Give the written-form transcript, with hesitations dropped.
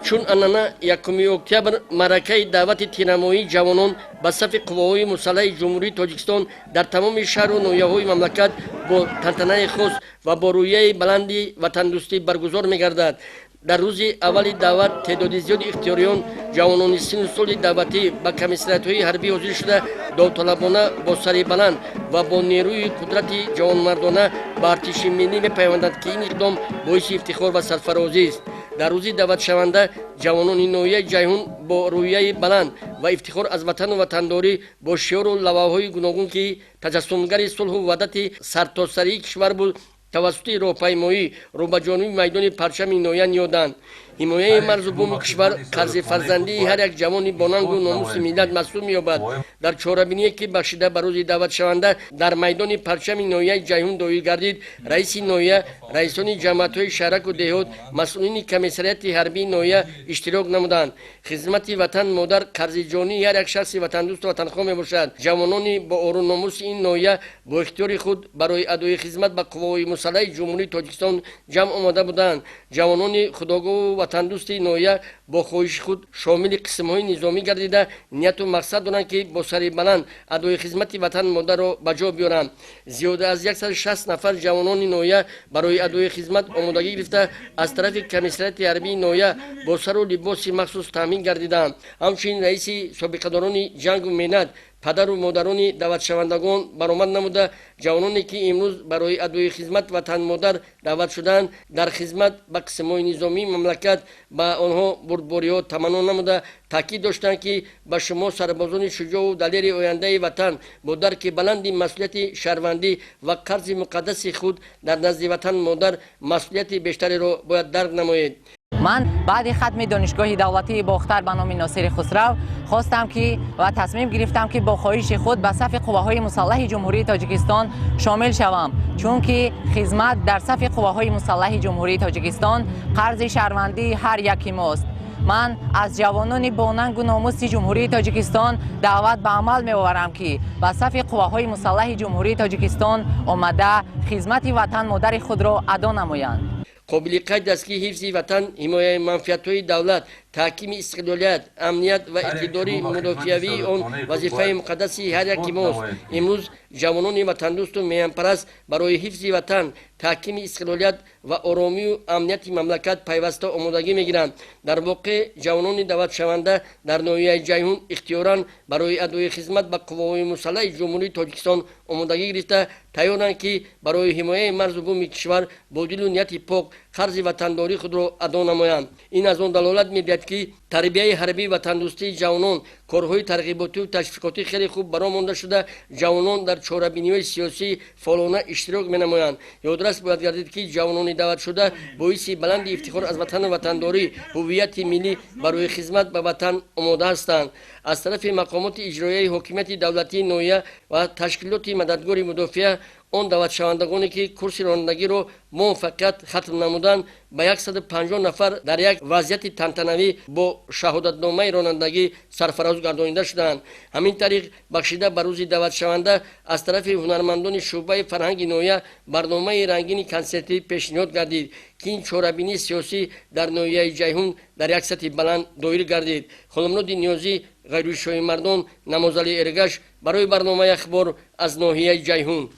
چون انانا 1 اکتبر معرکه دعوت تیرمایی جوانان به صف قواهای مسلح جمهوری تاجیکستان در تمام شهر و ناحیه‌های مملکت با تنتنه خاص و با رویه بلندی وطن دوستی برگزار می‌گردد. در روز اول دعوت تعداد زیاد اختیاریان جوانان سن و سال دعوتی به کمیسریت‌های حربی حاضر شده داوطلبانه با سر بلند و با نیروی قدرت جوانمردانه به ارتش ملی می‌پیوندند که این اقدام باعث افتخار و سرفرازی است. در روز دعوت شونده جوانان ناحیه جیهون با رویه بلند و افتخار از وطن و وطنداری با شعار و لواهای گوناگون که تجسمگر صلح و وحدت سرتاسری کشور بود توسط راهپیمایی رو به جانب میدان پرچم ناحیه نهادند. حمایه مرز و بوم کشور قرض فرزندی هر یک جوان با ننگ و ناموس ملت محسوب می‌یابد. در چهاربینی که بخشیده به روز دعوت شونده در میدان پرچم ناحیه جیهون دایر گردید، رئیس ناحیه، رئیسان جماعت‌های شهرک و دهات، مسئولین کمیسریت حربی ناحیه اشتراک نمودند. خدمت وطن مادر قرض جانی هر یک شخص وطن دوست و وطنخواه میباشد. جوانان با آرون ناموس این ناحیه با اختیار خود برای ادای خدمت به قوای مسلح جمهوری تاجیکستان جمع آمده بودند. جوانان خودآگاه وطن دوستی ناحیه با خواهش خود شامل قسم‌های نظامی گردیده نیت و مقصد دارند که با سر بلند ادای خدمت وطن مادر را به جا بیارند. زیاده از 160 نفر جوانان ناحیه برای ادای خدمت آمادگی گرفته از طرف کمیسریت حربی ناحیه با سر و لباس مخصوص تامین گردیدند. همچنین رئیس سابقه‌داران جنگ و محنت پدر و مادران دعوت شوندگان برآمد نموده جوانانی که امروز برای ادای خدمت وطن مادر دعوت شدند در خدمت به قسم‌های نظامی مملکت به آنها بردباری‌ها تمنا نموده تاکید داشتند که به شما سربازان شجاع و دلیر آینده وطن با درک بلند مسئولیت شهروندی و قرض مقدس خود در نزد وطن مادر مسئولیت بیشتری را باید درک نمایید. من بعد ختم دانشگاه دولتی باختر به نام ناصر خسرو خواستم که و تصمیم گرفتم که با خواهش خود به صف قواهای مسلح جمهوری تاجیکستان شامل شوم، چون که خدمت در صف قواهای مسلح جمهوری تاجیکستان قرض شهروندی هر یکی ماست. من از جوانان با ننگ و ناموس جمهوری تاجیکستان دعوت به عمل می‌آورم که به صف قواهای مسلح جمهوری تاجیکستان آمده خدمت وطن مادر خود را ادا نمایند. قابل قید است که حفظ وطن، حمایت منفعت‌های دولت، تحکیم استقلالیت، امنیت و اقتداری مدافعوی آن وظیفه مقدس هر یک ماست. امروز جوانان وطن دوست و میهن پرست برای حفظ وطن، تحکیم استقلالیت و آرامی و امنیت مملکت پیوسته آمادگی می‌گیرند. در واقع جوانان دعوت شونده در ناحیه جیهون اختیاراً برای ادای خدمت به قوای مسلح جمهوری تاجیکستان آمادگی گرفته تیارند که برای حمایت مرز و بوم کشور با دل و نیت پاک قرض وطنداری خود را ادا نمایند. این از آن دلالت می‌دهد که تربیت حربی وطن دوستی جوانان کارهای ترغیباتی و تشویقاتی خیلی خوب برآمده شده. جوانان در چهاربینی‌های سیاسی فعالانه اشتراک می‌نمایند. یادرس باید گردید که جوانان دعوت شده باعث بلند افتخار از وطن و وطنداری هویت ملی برای خدمت به وطن آماده هستند. از طرف مقامات اجرایی حکومت دولتی ناحیه و تشکیلات مددگار مدافع آن دعوت شوندگانی که کورس رانندگی را موفقیت ختم نمودند به 150 نفر در یک وضعیت تنتنوی با شهادتنامه رانندگی سرفراز گردانیده شدند. همین طریق بخشیده به روز دعوت شونده از طرف هنرمندان شعبه فرهنگ ناحیه برنامه رنگین کنسرتی پیشنهاد گردید که این چهاربینی سیاسی در ناحیه جیهون در یک سطح بلند دایر گردید. خانم‌نود نیازی، غیرشوی مردان، نمازعلی ارگش برای برنامه اخبار از ناحیه جیهون.